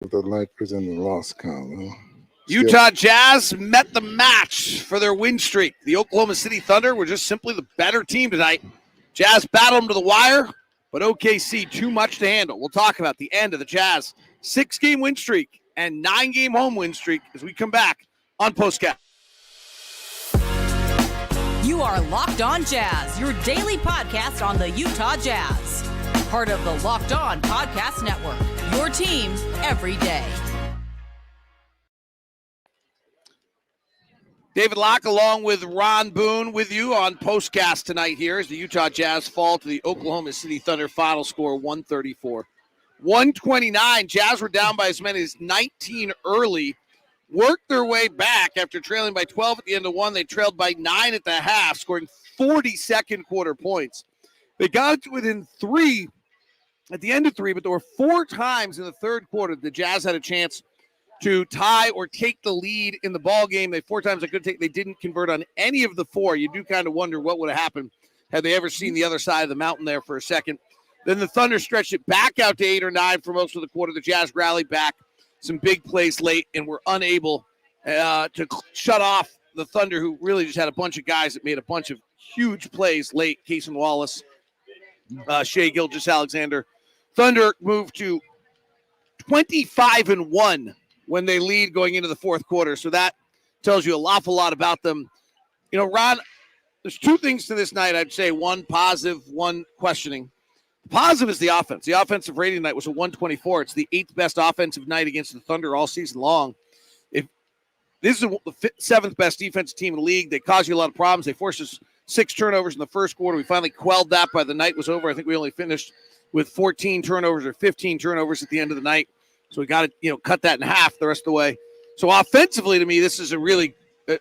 with the Lakers in the loss column. Utah Jazz met the match for their win streak. The Oklahoma City Thunder were just simply the better team tonight. Jazz battled them to the wire, but OKC too much to handle. We'll talk about the end of the Jazz 6-game win streak and 9-game home win streak as we come back on POSTCAST. You are Locked On Jazz, your daily podcast on the Utah Jazz. Part of the Locked On Podcast Network, your team every day. David Locke along with Ron Boone with you on POSTCAST tonight here as the Utah Jazz fall to the Oklahoma City Thunder. Final score 134-129. Jazz were down by as many as 19 early, worked their way back after trailing by 12 at the end of one. They trailed by 9 at the half, scoring 40 second quarter points. They got to within 3 at the end of 3, but there were 4 times in the third quarter the Jazz had a chance to tie or take the lead in the ball game. 4 times they didn't convert on any of the 4. You do kind of wonder what would have happened had they ever seen the other side of the mountain there for a second. Then the Thunder stretched it back out to 8 or 9 for most of the quarter. The Jazz rallied back, some big plays late, and were unable to shut off the Thunder, who really just had a bunch of guys that made a bunch of huge plays late. Cason Wallace, Shai Gilgeous-Alexander. Thunder moved to 25-1 when they lead going into the fourth quarter. So that tells you an awful lot about them. You know, Ron, there's 2 things to this night, I'd say. 1 positive, 1 questioning. The positive is the offense. The offensive rating tonight was a 124. It's the 8th best offensive night against the Thunder all season long. If this is the 7th best defensive team in the league, they caused you a lot of problems. They forced us 6 turnovers in the first quarter. We finally quelled that by the night was over. I think we only finished with 14 turnovers or 15 turnovers at the end of the night. So we got to, cut that in half the rest of the way. So offensively, to me, this is a really a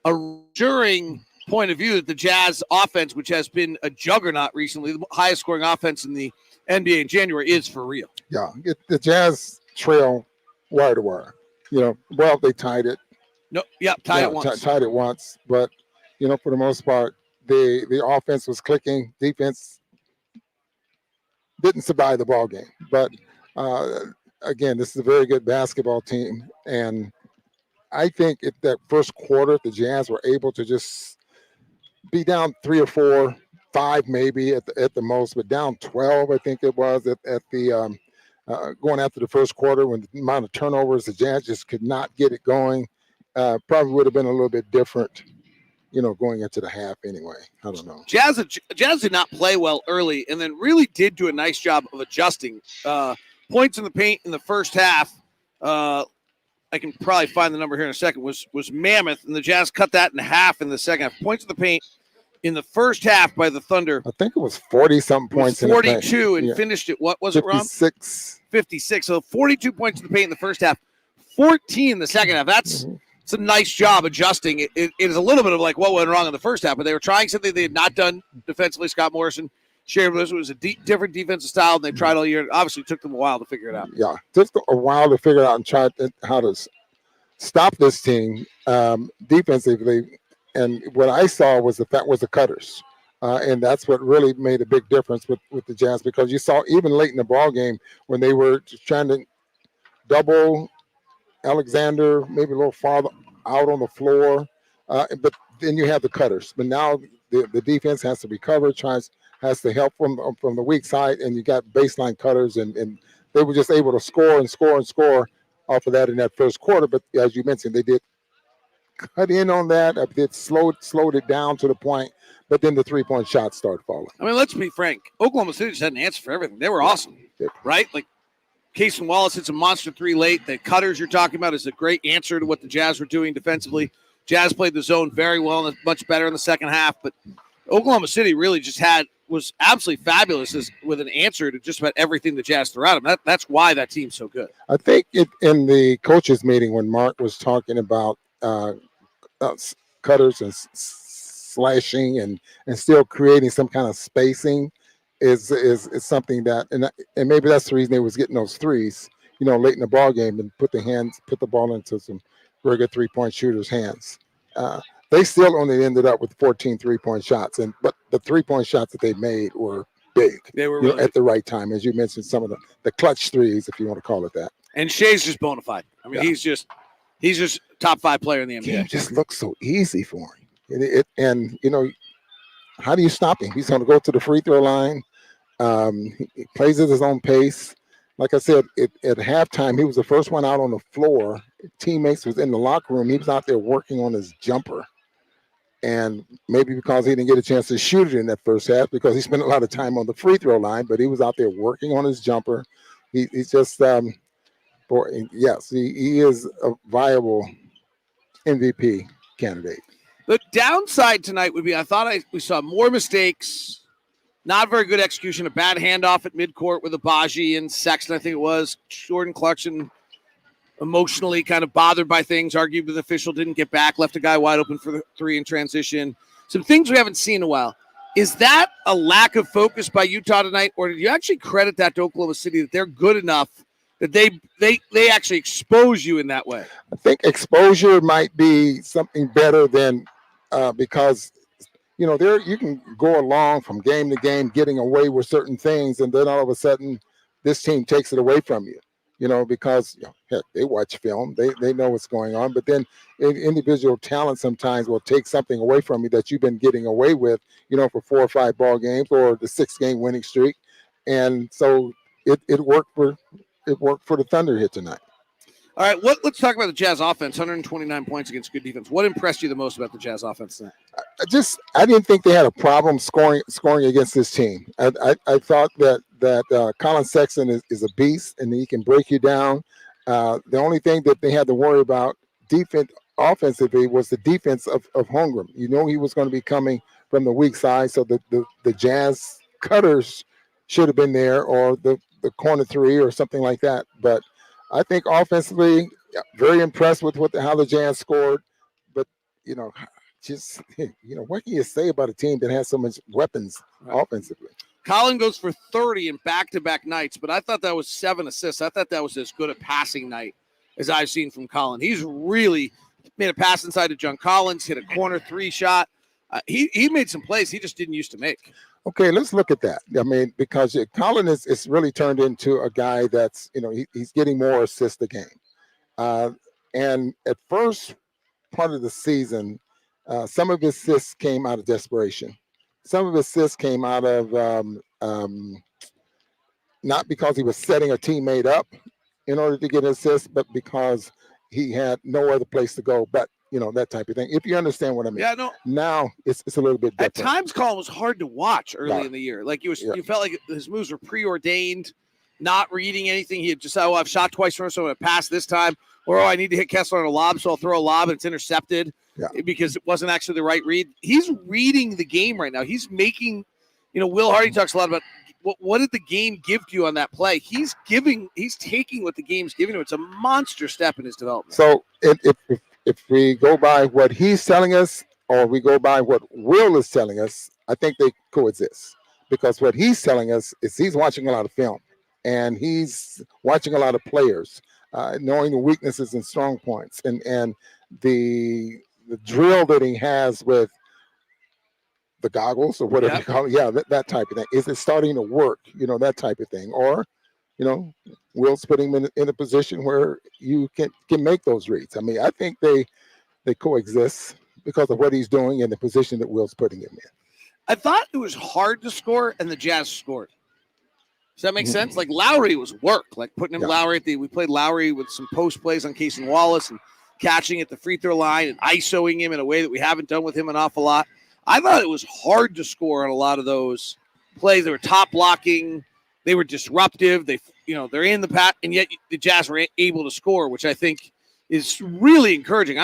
reassuring point of view that the Jazz offense, which has been a juggernaut recently, the highest scoring offense in the NBA in January, is for real. Yeah, the Jazz trail wire to wire. Well, they tied it. No, yeah, tied it once. Tied it once, but for the most part, the offense was clicking. Defense didn't survive the ball game, but. Again, this is a very good basketball team, and I think if that first quarter, the Jazz were able to just be down 3 or 4, 5 maybe at the most, but down 12, I think it was at the going after the first quarter when the amount of turnovers, the Jazz just could not get it going. Probably would have been a little bit different, going into the half anyway. I don't know. Jazz did not play well early, and then really did do a nice job of adjusting. Points in the paint in the first half, I can probably find the number here in a second, was mammoth, and the Jazz cut that in half in the second half. Points in the paint in the first half by the Thunder. I think it was 40-something points. 42 and finished at, what was 56. it, Ron? 56. So 42 points in the paint in the first half, 14 in the second half. That's it's a nice job adjusting. It is a little bit of like what went wrong in the first half, but they were trying something they had not done defensively. Scott Morrison shared with us. It was a different defensive style than they tried all year. It obviously took them a while to figure it out. Yeah, took a while to figure it out and try how to stop this team defensively. And what I saw was the cutters. And that's what really made a big difference with the Jazz, because you saw even late in the ball game when they were trying to double Alexander, maybe a little farther out on the floor. But then you have the cutters. But now the defense has to recover, has to help from the weak side, and you got baseline cutters, and they were just able to score off of that in that first quarter. But as you mentioned, they did cut in on that. It slowed it down to the point, but then the 3-point shots started falling. I mean, let's be frank. Oklahoma City just had an answer for everything. They were awesome, right? Like Cason Wallace hits a monster 3 late. The cutters you're talking about is a great answer to what the Jazz were doing defensively. Jazz played the zone very well and much better in the second half, but Oklahoma City really just was absolutely fabulous with an answer to just about everything the Jazz threw at them. That's why that team's so good. I think in the coaches meeting when Mark was talking about cutters and slashing and still creating some kind of spacing is something that, and maybe that's the reason they was getting those threes, late in the ball game, and put the ball into some very good 3-point shooters' hands. They still only ended up with 14 3-point shots, but the 3-point shots that they made were big. They were really at the right time, as you mentioned, some of the clutch threes, if you want to call it that. And Shea's just bona fide. I mean, he's just top 5 player in the NBA. Game just looks so easy for him. And how do you stop him? He's going to go to the free throw line. He plays at his own pace. Like I said, at halftime, he was the first one out on the floor. Teammates was in the locker room. He was out there working on his jumper. And maybe because he didn't get a chance to shoot it in that first half, because he spent a lot of time on the free throw line, but he was out there working on his jumper. He's just, yes, he is a viable MVP candidate. The downside tonight would be we saw more mistakes, not very good execution, a bad handoff at midcourt with Abaji and Sexton, I think it was. Jordan Clarkson emotionally kind of bothered by things, argued with the official, didn't get back, left a guy wide open for the 3 in transition. Some things we haven't seen in a while. Is that a lack of focus by Utah tonight, or did you actually credit that to Oklahoma City that they're good enough that they actually expose you in that way? I think exposure might be something better than because there you can go along from game to game getting away with certain things, and then all of a sudden this team takes it away from you. Because heck, they watch film, they know what's going on, but then individual talent sometimes will take something away from you that you've been getting away with, for 4 or 5 ball games or the 6-game winning streak, and so it worked for the Thunder here tonight. All right, let's talk about the Jazz offense. 129 points against good defense. What impressed you the most about the Jazz offense tonight? I didn't think they had a problem scoring against this team. I thought that Collin Sexton is a beast, and he can break you down. The only thing that they had to worry about offensively was the defense of Holmgren. He was going to be coming from the weak side, so the Jazz cutters should have been there, or the corner 3 or something like that. But I think offensively, very impressed with how the Jazz scored. But what can you say about a team that has so much weapons offensively? Collin goes for 30 in back-to-back nights, but I thought that was 7 assists. I thought that was as good a passing night as I've seen from Collin. He's really made a pass inside to John Collins, hit a corner 3 shot. He made some plays he just didn't used to make. Okay, let's look at that. I mean, because Collin is really turned into a guy that's, he's getting more assists a game. And at first part of the season, some of his assists came out of desperation. Some of his assists came out of not because he was setting a teammate up in order to get an assist, but because he had no other place to go but that type of thing. If you understand what I mean. Yeah, no. Now it's a little bit different. At times, Collin was hard to watch early in the year. Like you felt like his moves were preordained, not reading anything. He had just I've shot twice from him, so I'm going to pass this time. Or I need to hit Kessler on a lob, so I'll throw a lob and it's intercepted because it wasn't actually the right read. He's reading the game right now. He's making, Will Hardy talks a lot about what did the game give to you on that play. He's taking what the game's giving him. It's a monster step in his development. So if we go by what he's telling us or we go by what Will is telling us, I think they coexist. Because what he's telling us is he's watching a lot of film and he's watching a lot of players, knowing the weaknesses and strong points. And the drill that he has with the goggles or whatever you call it, that type of thing. Is it starting to work? That type of thing. Or, Will's putting him in a position where you can make those reads. I mean, I think they coexist because of what he's doing and the position that Will's putting him in. I thought it was hard to score, and the Jazz scored. Does that make sense? Like Lauri was work, like putting him Lauri we played Lauri with some post plays on Casey Wallace and catching at the free throw line and ISOing him in a way that we haven't done with him an awful lot. I thought it was hard to score on a lot of those plays. They were top blocking. They were disruptive. They're in the pack, and yet the Jazz were able to score, which I think is really encouraging.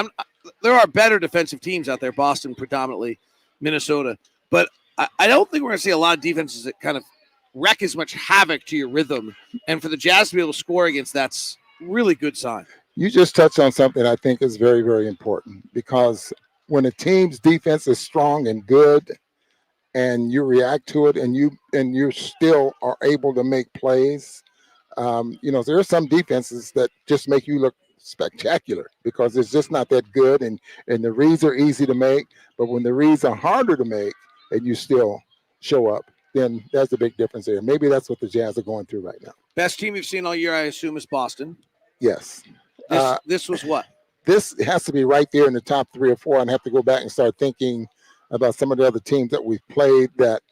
There are better defensive teams out there, Boston predominantly, Minnesota. But I don't think we're going to see a lot of defenses that kind of wreck as much havoc to your rhythm. And for the Jazz to be able to score against that's really good sign. You just touched on something I think is very, very important, because when a team's defense is strong and good and you react to it and you still are able to make plays, there are some defenses that just make you look spectacular because it's just not that good and the reads are easy to make, but when the reads are harder to make and you still show up, then that's the big difference there. Maybe that's what the Jazz are going through right now. Best team you've seen all year, I assume, is Boston. Yes. This was what? This has to be right there in the top 3 or 4. And have to go back and start thinking about some of the other teams that we've played. But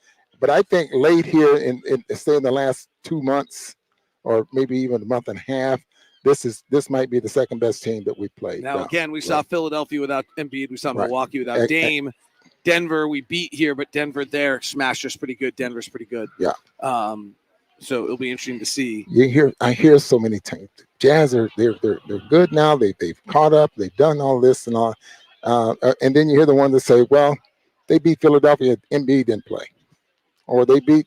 I think late here say in the last 2 months, or maybe even a month and a half, this might be the second best team that we played. Now, again, we saw Philadelphia without Embiid. We saw Milwaukee without Dame. Denver, we beat here, but Denver there smashed us pretty good. Denver's pretty good. Yeah. So it'll be interesting to see. I hear so many times. Jazz they're good now. They've caught up. They've done all this and all. And then you hear the one that say, well, they beat Philadelphia, Embiid didn't play, or they beat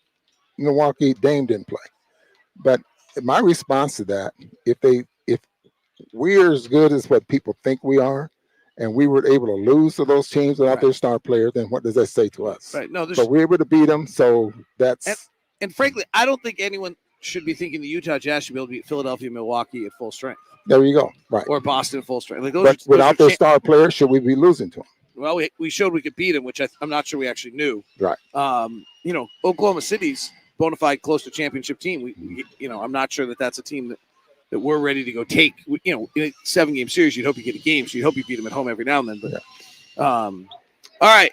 Milwaukee, Dame didn't play. But my response to that, if we're as good as what people think we are, and we were able to lose to those teams without their star player, then what does that say to us? Right. No, but we're able to beat them, so that's. And frankly, I don't think anyone should be thinking the Utah Jazz should be able to beat Philadelphia, Milwaukee at full strength. There you go. Right. Or Boston full strength. Like but without their star player, should we be losing to them? Well, we showed we could beat them, which I'm not sure we actually knew. Right. Oklahoma City's bona fide close to championship team. I'm not sure that's a team that we're ready to go take. In a 7-game series, you'd hope you get a game, so you'd hope you beat them at home every now and then. But all right,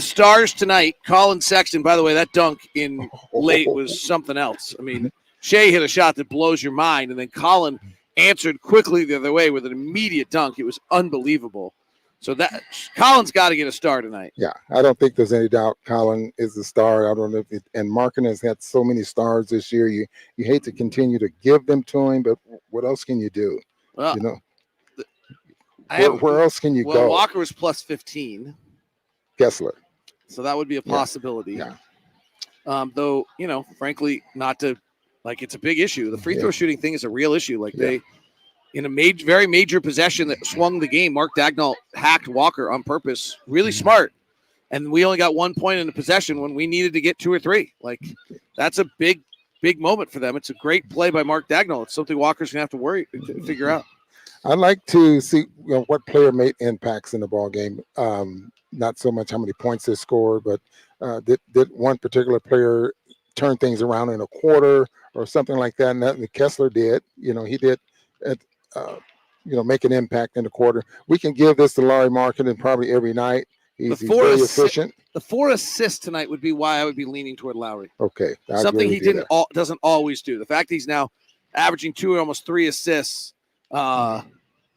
stars tonight. Collin Sexton. By the way, that dunk in late was something else. I mean, Shea hit a shot that blows your mind, and then Collin answered quickly the other way with an immediate dunk. It was unbelievable. So that Collin's got to get a star tonight. Yeah, I don't think there's any doubt Collin is the star. I don't know and Markkanen has had so many stars this year. You hate to continue to give them to him, but what else can you do? Well, where else can you go? Walker was plus 15. Kessler. So that would be a possibility. Yeah. Though, frankly, not to it's a big issue. The free throw shooting thing is a real issue. They in a very major possession that swung the game, Mark Daigneault hacked Walker on purpose. Really smart. And we only got 1 point in the possession when we needed to get 2 or 3. That's a big moment for them. It's a great play by Mark Daigneault. It's something Walker's going to have to figure out. I'd like to see what player made impacts in the ball game. Not so much how many points they scored, but did one particular player turn things around in a quarter or something like that? And Kessler did. He did. Make an impact in the quarter. We can give this to Lauri Markkanen probably every night. He's very efficient. The 4 assists tonight would be why I would be leaning toward Lauri. Okay, something he doesn't always do. The fact he's now averaging 2 or almost 3 assists, I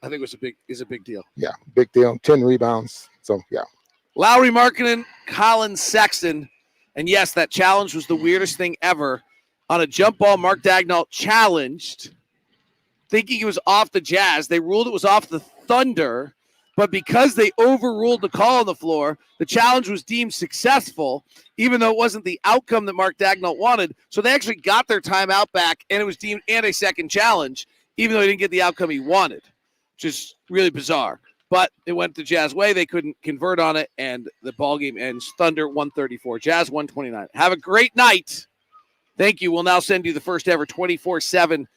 think is a big deal. Yeah, big deal. 10 rebounds. So yeah. Lauri Markkanen, Collin Sexton, and yes, that challenge was the weirdest thing ever. On a jump ball, Mark Daigneault challenged, thinking it was off the Jazz. They ruled it was off the Thunder, but because they overruled the call on the floor, the challenge was deemed successful, even though it wasn't the outcome that Mark Daigneault wanted. So they actually got their timeout back, and it was deemed anti-second challenge, even though he didn't get the outcome he wanted, which is really bizarre. But it went the Jazz way. They couldn't convert on it, and the ball game ends Thunder 134, Jazz 129. Have a great night. Thank you. We'll now send you the first ever 24/7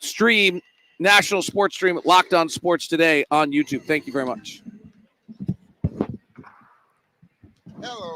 stream, national sports stream at Locked On Sports Today on YouTube. Thank you very much. Hello.